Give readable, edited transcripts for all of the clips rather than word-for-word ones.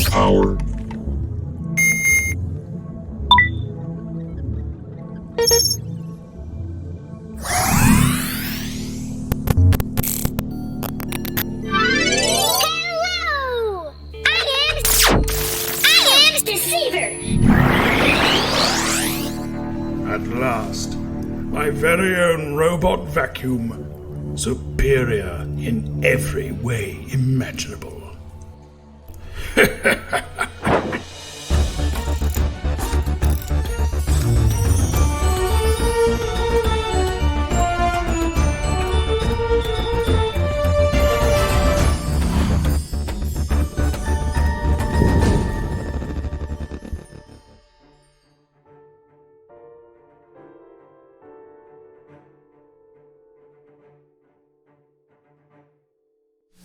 Power. Hello! I am Deceiver! At last, my very own robot vacuum. Superior in every way imaginable.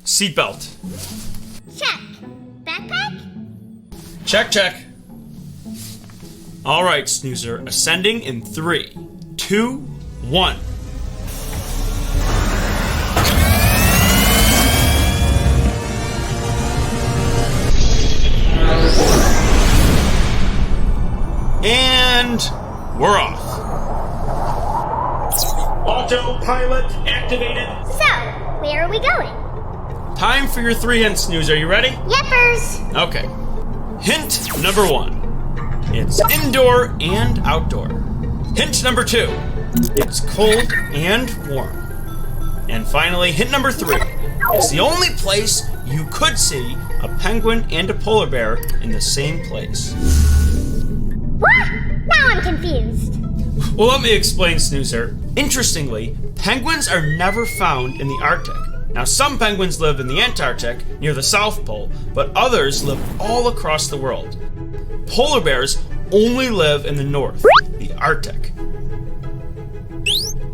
Seatbelt. Check. Backpack? Check. All right, Snoozer. Ascending in 3, 2, 1. And we're off. Autopilot activated. So, where are we going? Time for your 3 hints, Snoozer. Are you ready? Yeppers! Okay. Hint number 1. It's indoor and outdoor. Hint number 2. It's cold and warm. And finally, hint number 3. It's the only place you could see a penguin and a polar bear in the same place. What? Now I'm confused. Well, let me explain, Snoozer. Interestingly, penguins are never found in the Arctic. Now, some penguins live in the Antarctic, near the South Pole, but others live all across the world. Polar bears only live in the north, the Arctic.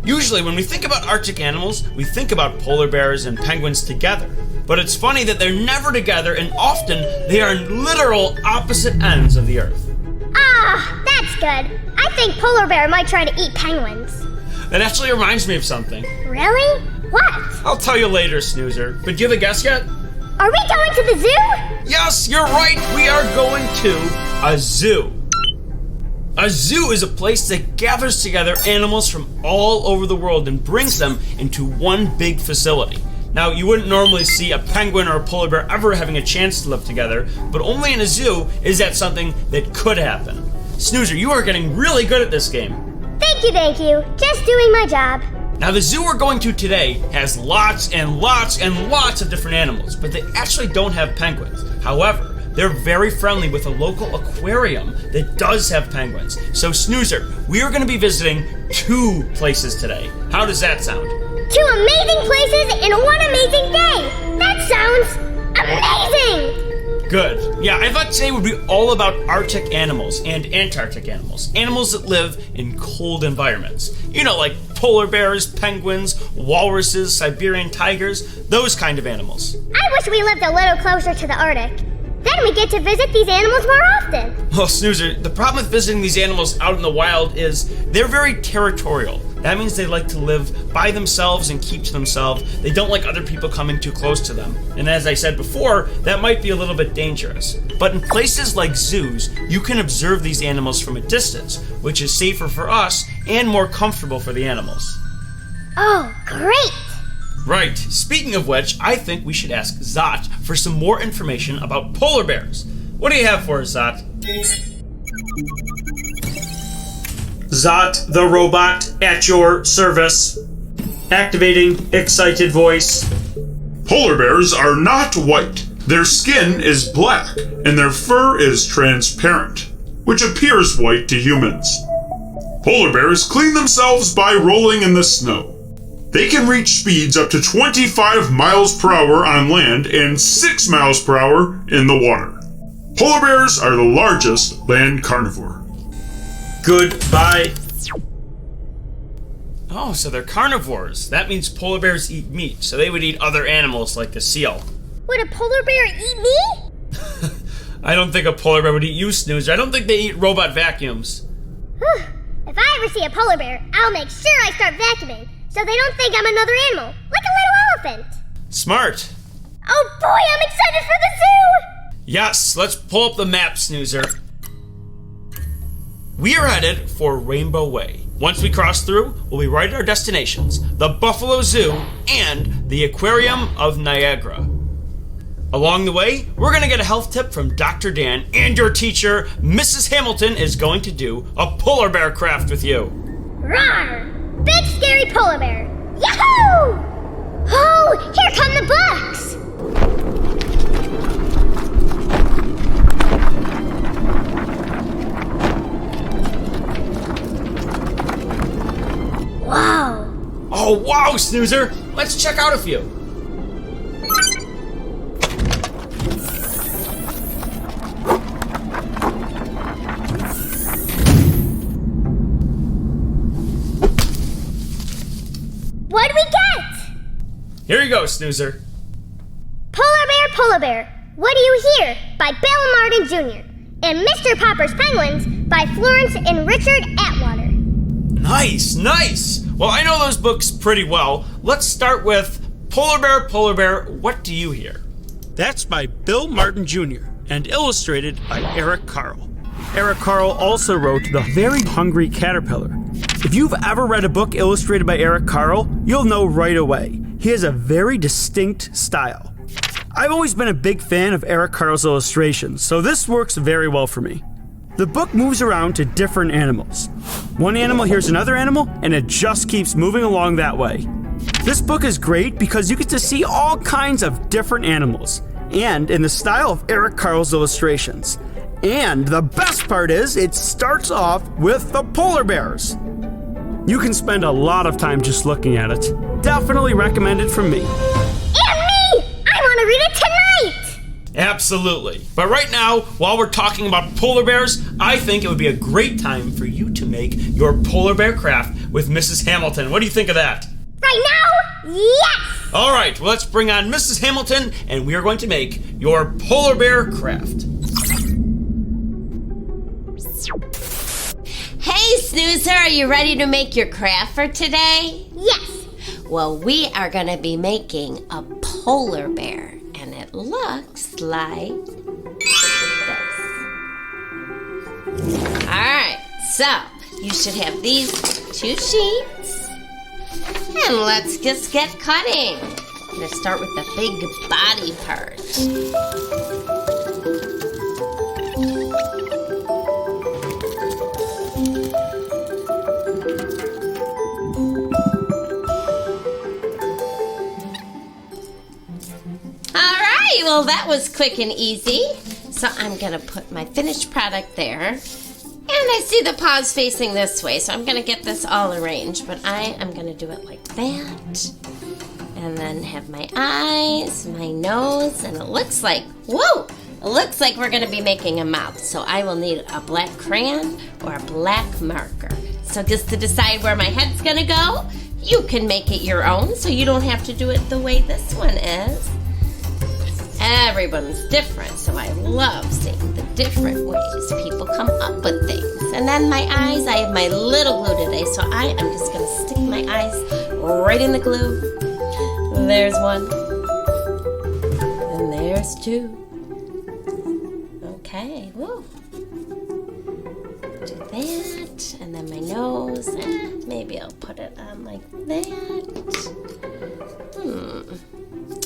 Usually, when we think about Arctic animals, we think about polar bears and penguins together. But it's funny that they're never together, and often they are in literal opposite ends of the Earth. Ah, that's good. I think polar bear might try to eat penguins. That actually reminds me of something. Really? What? I'll tell you later, Snoozer. But do you have a guess yet? Are we going to the zoo? Yes, you're right. We are going to a zoo. A zoo is a place that gathers together animals from all over the world and brings them into one big facility. Now, you wouldn't normally see a penguin or a polar bear ever having a chance to live together, but only in a zoo is that something that could happen. Snoozer, you are getting really good at this game. Thank you. Just doing my job. Now, the zoo we're going to today has lots and lots and lots of different animals, but they actually don't have penguins. However, they're very friendly with a local aquarium that does have penguins. So, Snoozer, we are going to be visiting 2 places today. How does that sound? 2 amazing places in one amazing day! That sounds amazing! Good. Yeah, I thought today would be all about Arctic animals and Antarctic animals. Animals that live in cold environments. You know, like polar bears, penguins, walruses, Siberian tigers, those kind of animals. I wish we lived a little closer to the Arctic. Then we get to visit these animals more often. Well, Snoozer, the problem with visiting these animals out in the wild is they're very territorial. That means they like to live by themselves and keep to themselves. They don't like other people coming too close to them. And as I said before, that might be a little bit dangerous. But in places like zoos, you can observe these animals from a distance, which is safer for us and more comfortable for the animals. Oh, great! Right. Speaking of which, I think we should ask Zot for some more information about polar bears. What do you have for us, Zot? Zot, the robot, at your service. Activating excited voice. Polar bears are not white. Their skin is black, and their fur is transparent, which appears white to humans. Polar bears clean themselves by rolling in the snow. They can reach speeds up to 25 miles per hour on land and 6 miles per hour in the water. Polar bears are the largest land carnivore. Goodbye. Oh, so they're carnivores. That means polar bears eat meat, so they would eat other animals like the seal. Would a polar bear eat me? I don't think a polar bear would eat you, Snoozer. I don't think they eat robot vacuums. If I ever see a polar bear, I'll make sure I start vacuuming. so they don't think I'm another animal, like a little elephant. Smart. Oh boy, I'm excited for the zoo! Yes, let's pull up the map, Snoozer. We are headed for Rainbow Way. Once we cross through, we'll be right at our destinations, the Buffalo Zoo and the Aquarium of Niagara. Along the way, we're going to get a health tip from Dr. Dan, and your teacher, Mrs. Hamilton, is going to do a polar bear craft with you. Roar! Big scary polar bear! Yahoo! Oh, here come the books! Wow! Oh, wow, Snoozer! Let's check out a few. What do we get? Here you go, Snoozer. Polar Bear, What Do You Hear? By Bill Martin Jr. and Mr. Popper's Penguins by Florence and Richard Atwater. Nice, nice! Well, I know those books pretty well. Let's start with Polar Bear, What Do You Hear? That's by Bill Martin Jr. and illustrated by Eric Carle. Eric Carle also wrote The Very Hungry Caterpillar. If you've ever read a book illustrated by Eric Carle, you'll know right away. He has a very distinct style. I've always been a big fan of Eric Carle's illustrations, so this works very well for me. The book moves around to different animals. One animal hears another animal, and it just keeps moving along that way. This book is great because you get to see all kinds of different animals, and in the style of Eric Carle's illustrations. And the best part is, it starts off with the polar bears. You can spend a lot of time just looking at it. Definitely recommended from me. And me! I want to read it tonight! Absolutely. But right now, while we're talking about polar bears, I think it would be a great time for you to make your polar bear craft with Mrs. Hamilton. What do you think of that? Right now? Yes! All right, well, let's bring on Mrs. Hamilton, and we are going to make your polar bear craft. Hey, Snoozer, are you ready to make your craft for today? Yes! Well, we are going to be making a polar bear, and it looks like this. Alright, so you should have these 2 sheets, and let's just get cutting. I'm going to start with the big body part. Well, that was quick and easy. So I'm going to put my finished product there. And I see the paws facing this way, so I'm going to get this all arranged. But I am going to do it like that. And then have my eyes, my nose, and it looks like, whoa! It looks like we're going to be making a mouth. So I will need a black crayon or a black marker. So just to decide where my head's going to go, you can make it your own, so you don't have to do it the way this one is. Everyone's different, so I love seeing the different ways people come up with things. And then my eyes, I have my little glue today, so I am just going to stick my eyes right in the glue. There's one. And there's 2. Okay, whoa. Do that, and then my nose, maybe I'll put it on like that.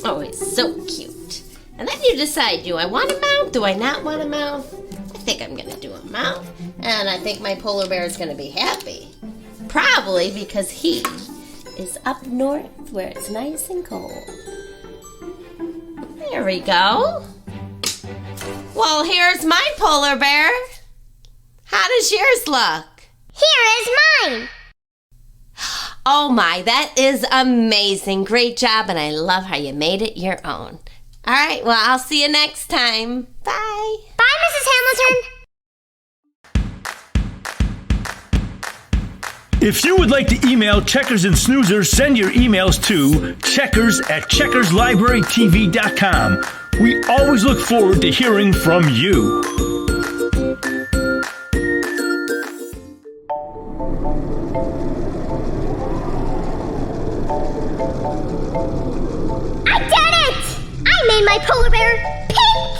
Oh, it's so cute. And then you decide, do I want a mouth? Do I not want a mouth? I think I'm going to do a mouth. And I think my polar bear is going to be happy. Probably because he is up north where it's nice and cold. There we go. Well, here's my polar bear. How does yours look? Here is mine! Oh my, that is amazing. Great job, and I love how you made it your own. All right, well, I'll see you next time. Bye. Bye, Mrs. Hamilton! If you would like to email Checkers and Snoozer, send your emails to checkers@checkerslibrarytv.com. We always look forward to hearing from you. I did it! I made my polar bear pink!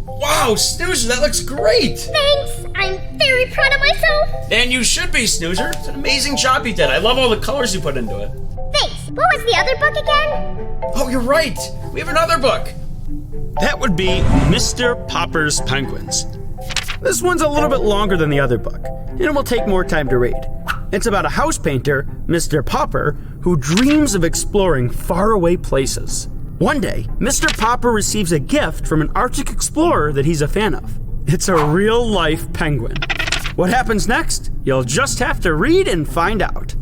Wow, Snoozer, that looks great! Thanks! I'm very proud of myself! And you should be, Snoozer. It's an amazing job you did. I love all the colors you put into it. Thanks! What was the other book again? Oh, you're right. We have another book. That would be Mr. Popper's Penguins. This one's a little bit longer than the other book, and it will take more time to read. It's about a house painter, Mr. Popper, who dreams of exploring faraway places. One day, Mr. Popper receives a gift from an Arctic explorer that he's a fan of. It's a real-life penguin. What happens next? You'll just have to read and find out.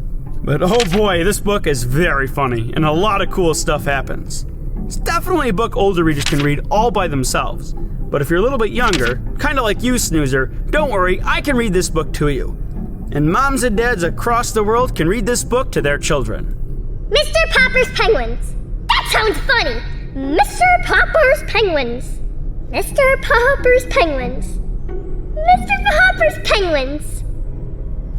But oh boy, this book is very funny, and a lot of cool stuff happens. It's definitely a book older readers can read all by themselves. But if you're a little bit younger, kind of like you, Snoozer, don't worry, I can read this book to you. And moms and dads across the world can read this book to their children. Mr. Popper's Penguins. That sounds funny. Mr. Popper's Penguins. Mr. Popper's Penguins. Mr. Popper's Penguins.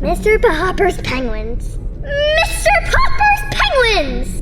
Mr. Popper's Penguins. Mr. Popper's Penguins!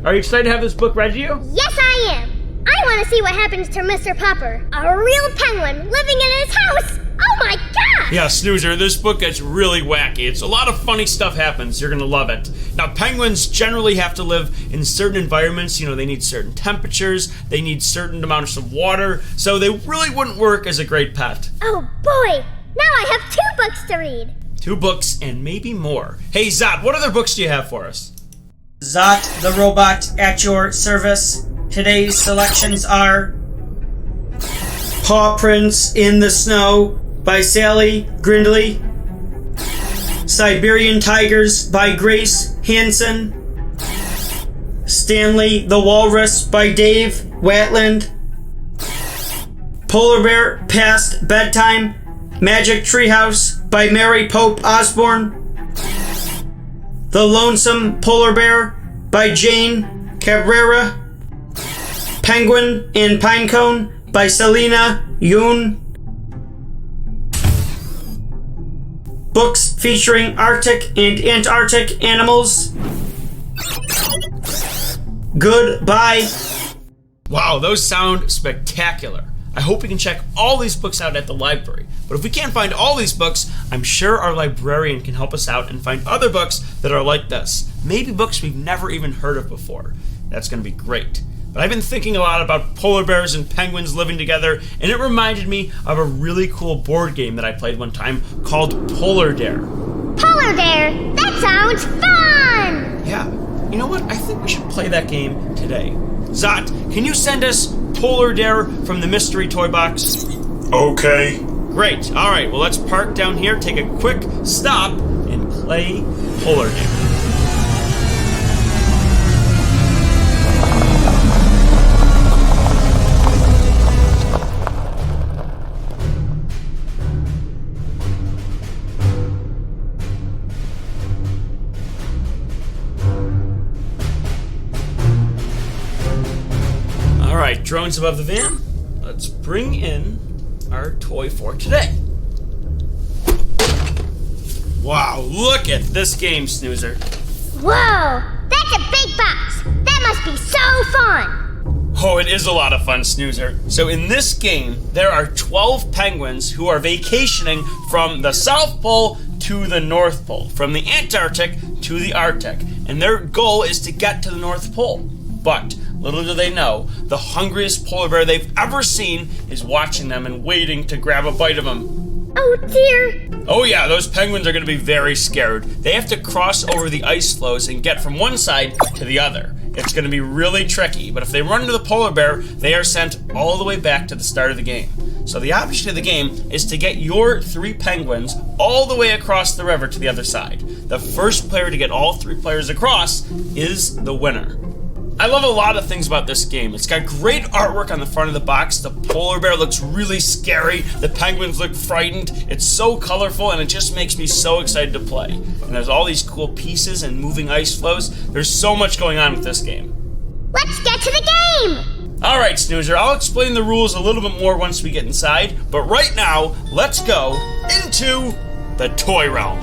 Are you excited to have this book read to you? Yes, I am. I want to see what happens to Mr. Popper, a real penguin living in his house. Oh my gosh! Yeah, Snoozer, this book gets really wacky. It's a lot of funny stuff happens. You're gonna love it. Now, penguins generally have to live in certain environments. You know, they need certain temperatures, they need certain amounts of water, so they really wouldn't work as a great pet. Oh boy, now I have 2 books to read. 2 books and maybe more. Hey, Zot, what other books do you have for us? Zot the robot at your service. Today's selections are Paw Prints in the Snow by Sally Grindley, Siberian Tigers by Grace Hansen, Stanley the Walrus by Dave Watland, Polar Bear Past Bedtime, Magic Treehouse by Mary Pope Osborne, The Lonesome Polar Bear by Jane Cabrera, Penguin and Pinecone by Selena Yoon, books featuring Arctic and Antarctic animals, Goodbye. Wow, those sound spectacular. I hope we can check all these books out at the library. But if we can't find all these books, I'm sure our librarian can help us out and find other books that are like this. Maybe books we've never even heard of before. That's going to be great. But I've been thinking a lot about polar bears and penguins living together, and it reminded me of a really cool board game that I played one time called Polar Dare. Polar Bear, that sounds fun! Yeah, you know what? I think we should play that game today. Zot, can you send us Polar Dare from the mystery toy box? Okay. Great. All right, well, let's park down here, take a quick stop, and play Polar Dare. Alright, drones above the van. Let's bring in our toy for today. Wow, look at this game, Snoozer. Whoa, that's a big box. That must be so fun. Oh, it is a lot of fun, Snoozer. So in this game, there are 12 penguins who are vacationing from the South Pole to the North Pole, from the Antarctic to the Arctic. And their goal is to get to the North Pole. But little do they know, the hungriest polar bear they've ever seen is watching them and waiting to grab a bite of them. Oh dear. Oh yeah, those penguins are going to be very scared. They have to cross over the ice floes and get from one side to the other. It's going to be really tricky, but if they run into the polar bear, they are sent all the way back to the start of the game. So the object of the game is to get your 3 penguins all the way across the river to the other side. The first player to get all 3 players across is the winner. I love a lot of things about this game. It's got great artwork on the front of the box. The polar bear looks really scary. The penguins look frightened. It's so colorful, and it just makes me so excited to play. And there's all these cool pieces and moving ice floes. There's so much going on with this game. Let's get to the game. All right, Snoozer, I'll explain the rules a little bit more once we get inside. But right now, let's go into the toy realm.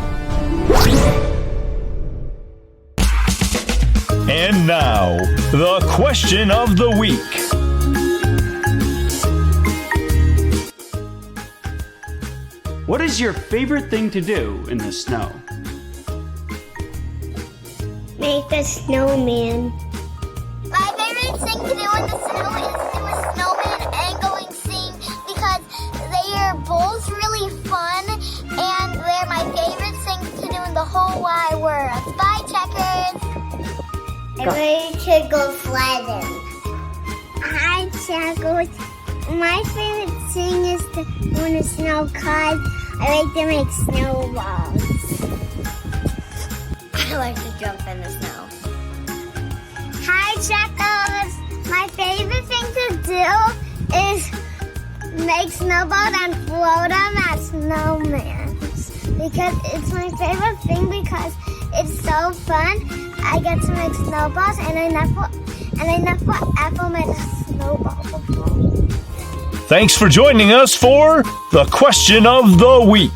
And now, the question of the week. What is your favorite thing to do in the snow? Make a snowman. My favorite thing to do in the snow is do a snowman and going skiing because they are both really fun and they're my favorite thing to do in the whole wide world. Bye, Checkers. I'm ready to go sledding. Hi, Checkers. My favorite thing is to go in the snow because I like to make snowballs. I like to jump in the snow. Hi, Checkers. My favorite thing to do is make snowballs and float them as snowmen. Because it's my favorite thing because it's so fun. I get to make snowballs and I never ever made a snowball before. Thanks for joining us for the question of the week.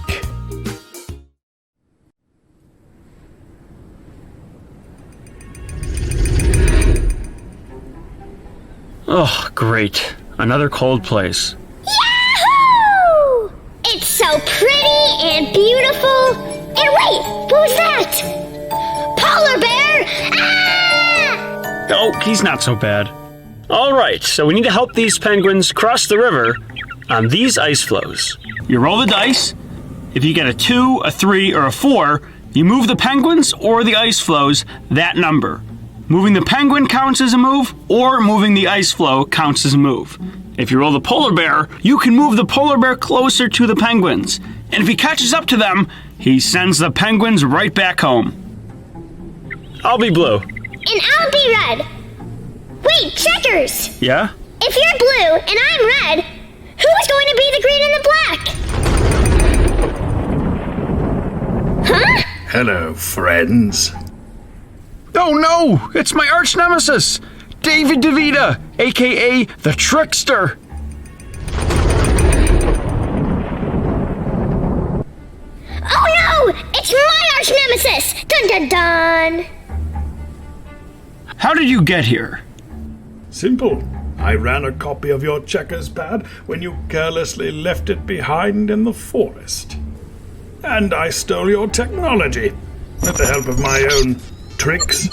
Oh, great. Another cold place. Yahoo! It's so pretty and beautiful. And wait, who's that? Polar bear! Ah! Oh, he's not so bad. All right, so we need to help these penguins cross the river on these ice floes. You roll the dice. If you get a 2, a 3, or a 4, you move the penguins or the ice floes that number. Moving the penguin counts as a move, or moving the ice floe counts as a move. If you roll the polar bear, you can move the polar bear closer to the penguins. And if he catches up to them, he sends the penguins right back home. I'll be blue. And I'll be red. Wait, Checkers! Yeah? If you're blue and I'm red, who's going to be the green and the black? Huh? Hello, friends. Oh no! It's my arch nemesis! David DeVita, aka the Trickster! Oh no! It's my arch nemesis! Dun dun dun! How did you get here? Simple. I ran a copy of your checkers pad when you carelessly left it behind in the forest. And I stole your technology with the help of my own tricks.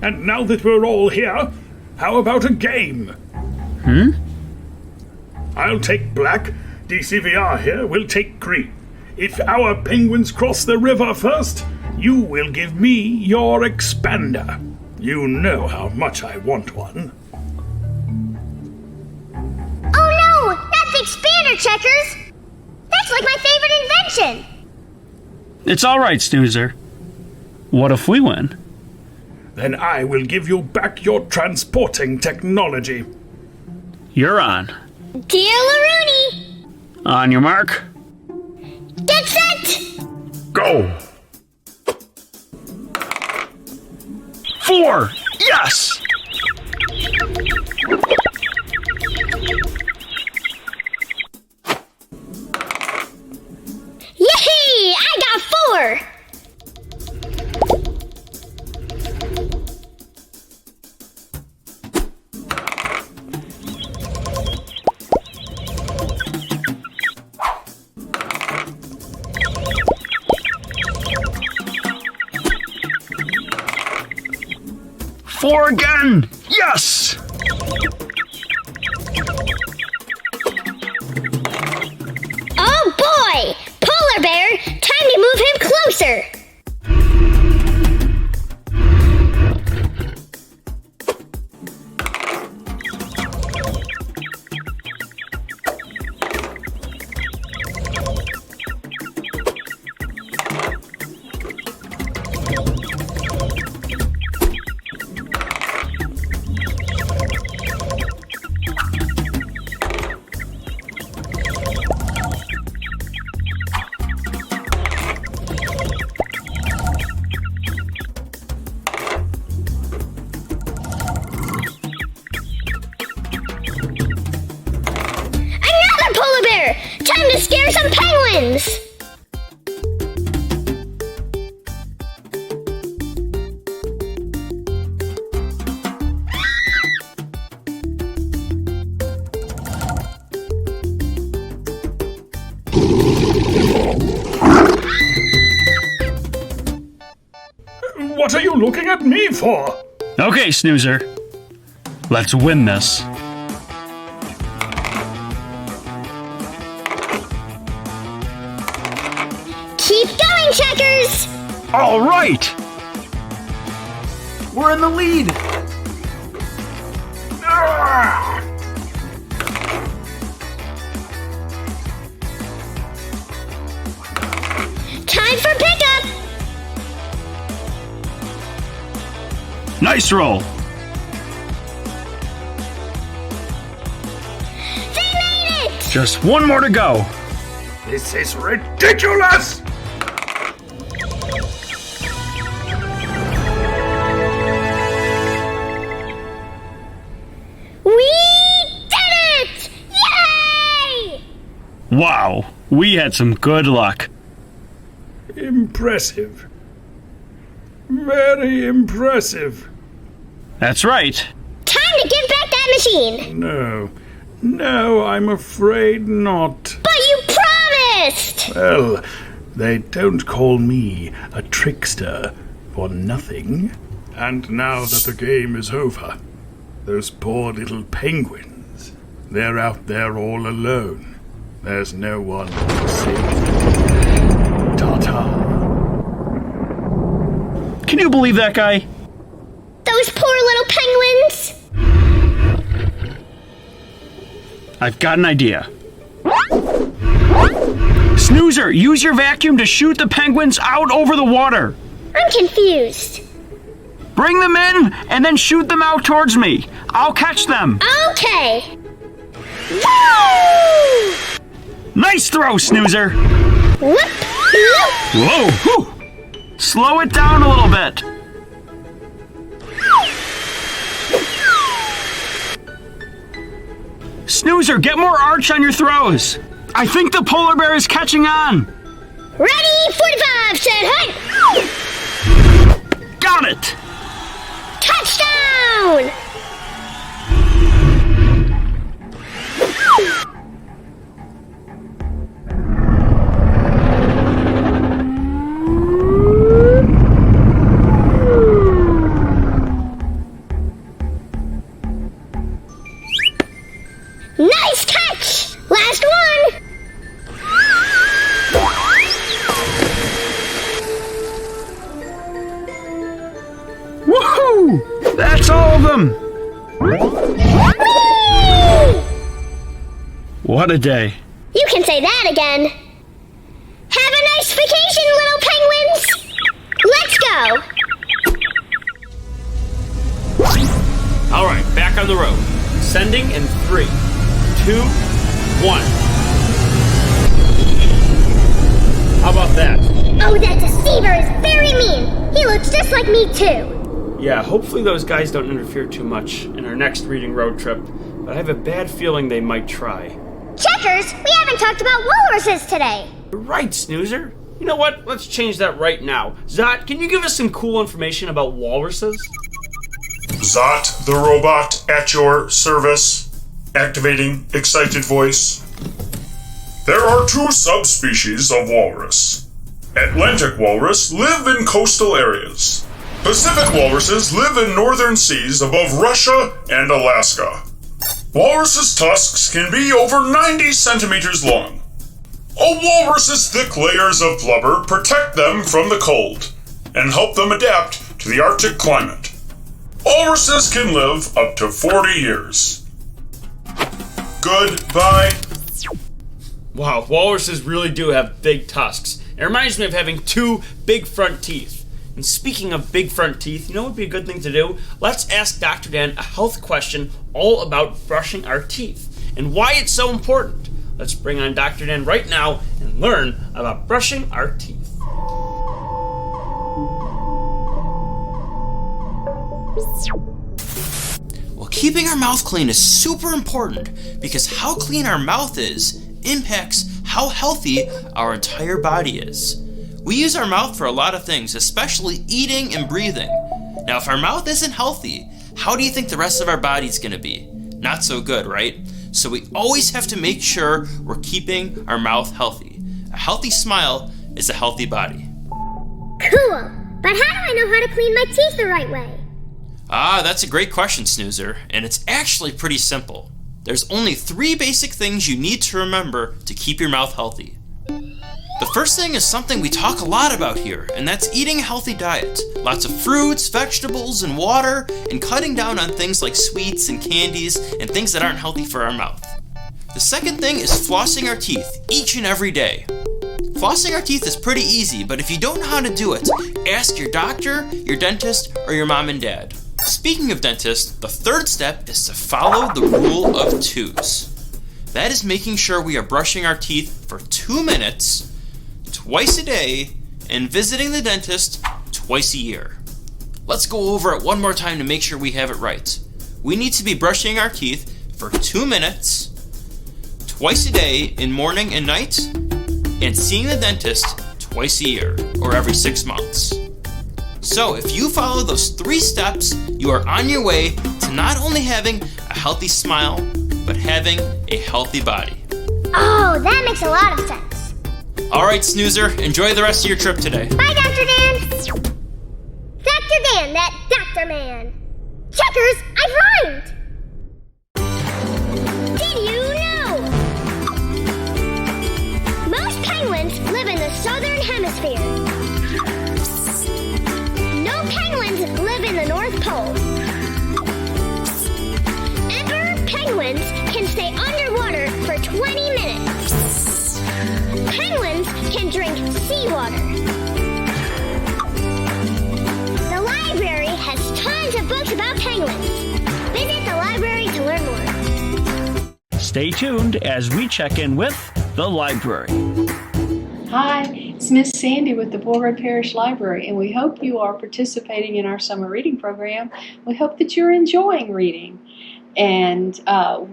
And now that we're all here, how about a game? I'll take black, DCVR here will take green. If our penguins cross the river first, you will give me your expander. You know how much I want one. Oh no! Not the expander, Checkers! That's like my favorite invention! It's all right, Snoozer. What if we win? Then I will give you back your transporting technology. You're on. Dear Rooney! On your mark. Get set! Go! 4! Yes! Yay! I got 4! Four again! Yes! Oh boy! Polar bear! Time to move him closer! What are you looking at me for? Okay, Snoozer. Let's win this. Keep going, Checkers! All right! We're in the lead. Time for pickup! Nice roll. They made it! Just one more to go. This is ridiculous! We did it! Yay! Wow, we had some good luck. Impressive. Very impressive. That's right. Time to give back that machine! No, I'm afraid not. But you promised! Well, they don't call me a trickster for nothing. And now that the game is over, those poor little penguins, they're out there all alone. There's no one to save them. Ta-ta. Can you believe that guy? Those poor little penguins! I've got an idea. Snoozer, use your vacuum to shoot the penguins out over the water. I'm confused. Bring them in and then shoot them out towards me. I'll catch them. Okay. Woo! Nice throw, Snoozer. Whoop! Whoop! Whoa, whew. Slow it down a little bit. Snoozer, get more arch on your throws. I think the polar bear is catching on. Ready, 45, set, hut! Got it. Touchdown! Nice catch! Last one! Woohoo! That's all of them. Whee! What a day. You can say that again. Have a nice vacation, little penguins! Let's go! All right, back on the road. Sending in 3, 2, 1. How about that? Oh, that deceiver is very mean! He looks just like me, too! Yeah, hopefully those guys don't interfere too much in our next reading road trip, but I have a bad feeling they might try. Checkers, we haven't talked about walruses today! You're right, Snoozer. You know what? Let's change that right now. Zot, can you give us some cool information about walruses? Zot the robot at your service. Activating excited voice. There are 2 subspecies of walrus. Atlantic walrus live in coastal areas. Pacific walruses live in northern seas above Russia and Alaska. Walrus's tusks can be over 90 centimeters long. A walrus's thick layers of blubber protect them from the cold and help them adapt to the Arctic climate. Walruses can live up to 40 years. Goodbye. Wow, walruses really do have big tusks. It reminds me of having 2 big front teeth. And speaking of big front teeth, you know what would be a good thing to do? Let's ask Dr. Dan a health question all about brushing our teeth and why it's so important. Let's bring on Dr. Dan right now and learn about brushing our teeth. Well, keeping our mouth clean is super important because how clean our mouth is impacts how healthy our entire body is. We use our mouth for a lot of things, especially eating and breathing. Now, if our mouth isn't healthy, how do you think the rest of our body's gonna be? Not so good, right? So we always have to make sure we're keeping our mouth healthy. A healthy smile is a healthy body. Cool! But how do I know how to clean my teeth the right way? Ah, that's a great question, Snoozer, and it's actually pretty simple. There's only 3 basic things you need to remember to keep your mouth healthy. The first thing is something we talk a lot about here, and that's eating a healthy diet. Lots of fruits, vegetables, and water, and cutting down on things like sweets and candies and things that aren't healthy for our mouth. The second thing is flossing our teeth each and every day. Flossing our teeth is pretty easy, but if you don't know how to do it, ask your doctor, your dentist, or your mom and dad. Speaking of dentist, the third step is to follow the rule of 2s. That is making sure we are brushing our teeth for 2 minutes, twice a day, and visiting the dentist twice a year. Let's go over it one more time to make sure we have it right. We need to be brushing our teeth for 2 minutes, twice a day in morning and night, and seeing the dentist twice a year, or every 6 months. So if you follow those 3 steps, you are on your way to not only having a healthy smile, but having a healthy body. Oh, that makes a lot of sense. Alright, Snoozer, enjoy the rest of your trip today. Bye, Dr. Dan. Dr. Dan, that Dr. Man. Checkers, I rhymed! Did you know? Most penguins live in the southern hemisphere. No penguins live in the North Pole. Emperor penguins can stay underwater for 20 minutes. Penguins can drink seawater. The library has tons of books about penguins. Visit the library to learn more. Stay tuned as we check in with the library. Hi, it's Miss Sandy with the Beauregard Parish Library, and we hope you are participating in our summer reading program. We hope that you're enjoying reading. And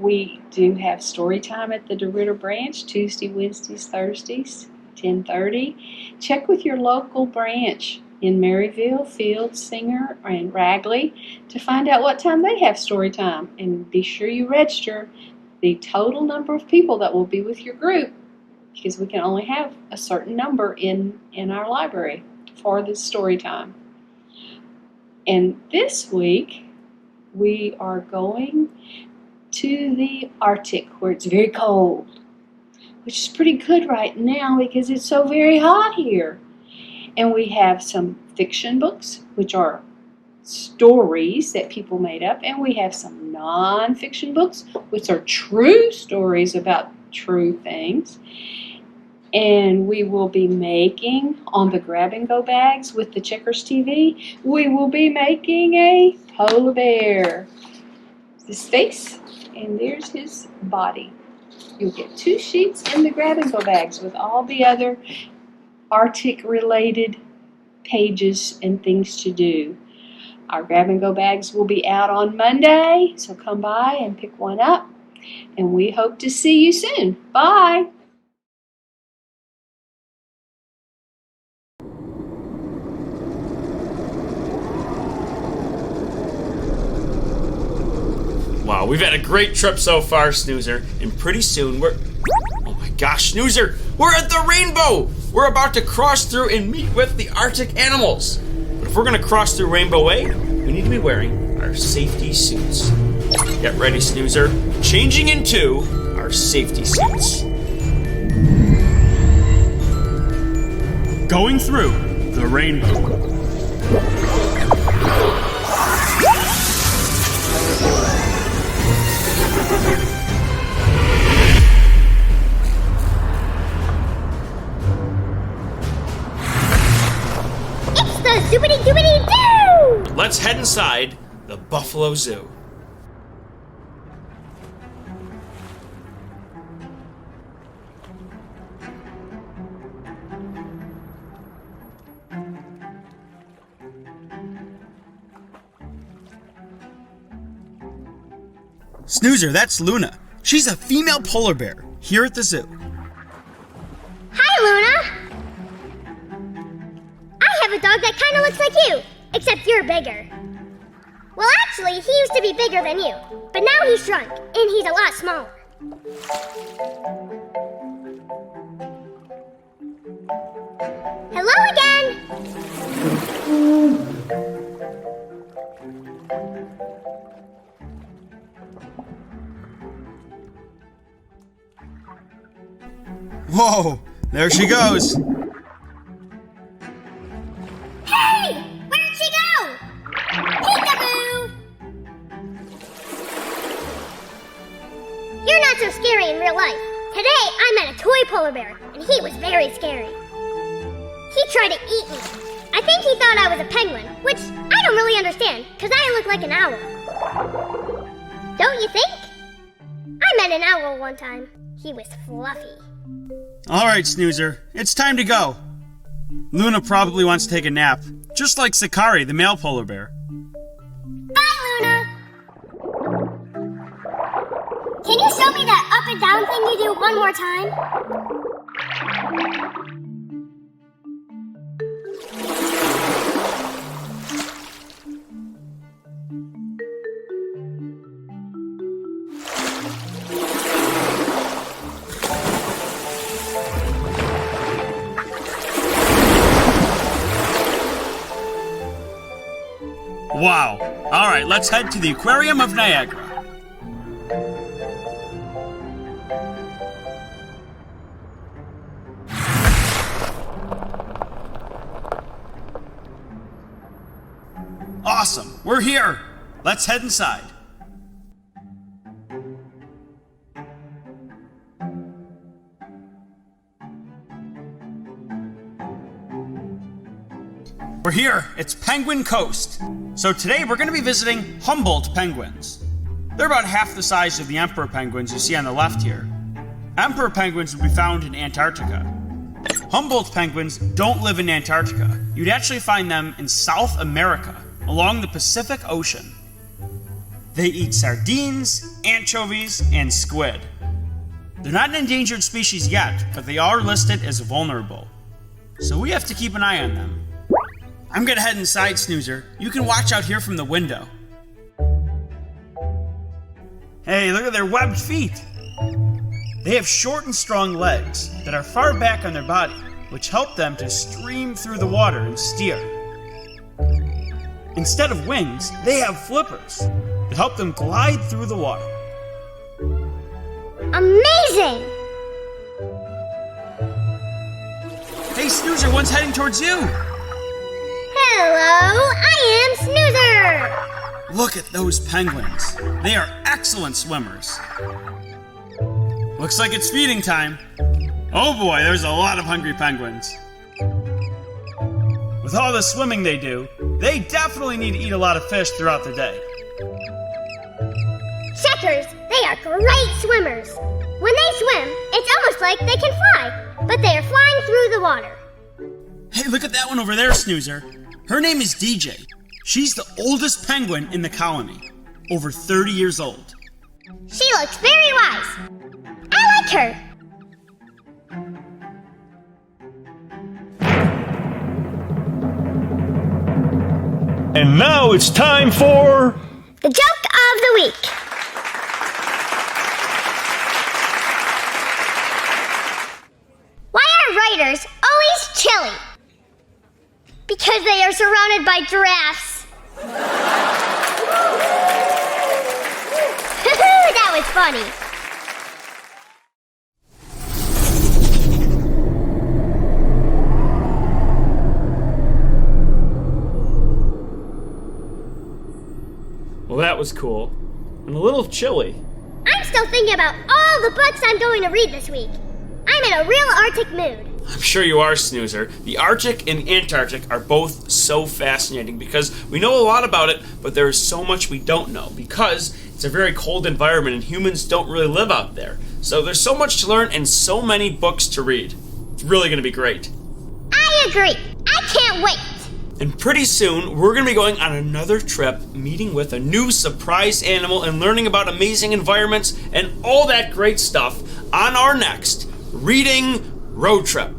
we do have story time at the DeRitter branch, Tuesday, Wednesdays, Thursdays, 10:30. Check with your local branch in Maryville, Fields, Singer, and Ragley to find out what time they have story time. And be sure you register the total number of people that will be with your group, because we can only have a certain number in our library for this story time. And this week, we are going to the Arctic, where it's very cold, which is pretty good right now because it's so very hot here. And we have some fiction books, which are stories that people made up, and we have some non-fiction books, which are true stories about true things. And we will be making, on the grab-and-go bags with the Checkers TV, we will be making a polar bear. This face, and there's his body. You'll get 2 sheets in the grab-and-go bags with all the other Arctic-related pages and things to do. Our grab-and-go bags will be out on Monday, so come by and pick one up. And we hope to see you soon. Bye! Wow, we've had a great trip so far, Snoozer, and pretty soon we're... Oh my gosh, Snoozer! We're at the rainbow! We're about to cross through and meet with the Arctic animals. But if we're gonna cross through Rainbow Way, we need to be wearing our safety suits. Get ready, Snoozer. Changing into our safety suits. Going through the rainbow. Zoopity-doopity-doo! Let's head inside the Buffalo Zoo. Snoozer, that's Luna. She's a female polar bear here at the zoo. Hi, Luna! I have a dog that kind of looks like you, except you're bigger. Well, actually, he used to be bigger than you, but now he's shrunk, and he's a lot smaller. Hello again! Whoa, there she goes. Hey! Where'd she go? Peekaboo! You're not so scary in real life. Today, I met a toy polar bear, and he was very scary. He tried to eat me. I think he thought I was a penguin, which I don't really understand, because I look like an owl. Don't you think? I met an owl one time. He was fluffy. All right, Snoozer, it's time to go. Luna probably wants to take a nap, just like Sakari, the male polar bear. Bye, Luna! Can you show me that up and down thing you do one more time? Wow. All right, let's head to the Aquarium of Niagara. Awesome, we're here. Let's head inside. We're here, it's Penguin Coast. So today we're going to be visiting Humboldt penguins. They're about half the size of the emperor penguins you see on the left here. Emperor penguins would be found in Antarctica. Humboldt penguins don't live in Antarctica. You'd actually find them in South America, along the Pacific Ocean. They eat sardines, anchovies, and squid. They're not an endangered species yet, but they are listed as vulnerable. So we have to keep an eye on them. I'm gonna head inside, Snoozer. You can watch out here from the window. Hey, look at their webbed feet. They have short and strong legs that are far back on their body, which help them to stream through the water and steer. Instead of wings, they have flippers that help them glide through the water. Amazing! Hey, Snoozer, one's heading towards you. Hello, I am Snoozer! Look at those penguins. They are excellent swimmers. Looks like it's feeding time. Oh boy, there's a lot of hungry penguins. With all the swimming they do, they definitely need to eat a lot of fish throughout the day. Checkers, they are great swimmers. When they swim, it's almost like they can fly, but they are flying through the water. Hey, look at that one over there, Snoozer. Her name is DJ. She's the oldest penguin in the colony, over 30 years old. She looks very wise. I like her. And now it's time for... The joke of the week. Why are writers always chilly? Because they are surrounded by giraffes. That was funny. Well, that was cool. And a little chilly. I'm still thinking about all the books I'm going to read this week. I'm in a real Arctic mood. I'm sure you are, Snoozer. The Arctic and Antarctic are both so fascinating because we know a lot about it, but there is so much we don't know because it's a very cold environment and humans don't really live out there. So there's so much to learn and so many books to read. It's really going to be great. I agree. I can't wait. And pretty soon, we're going to be going on another trip, meeting with a new surprise animal and learning about amazing environments and all that great stuff on our next Reading Road Trip.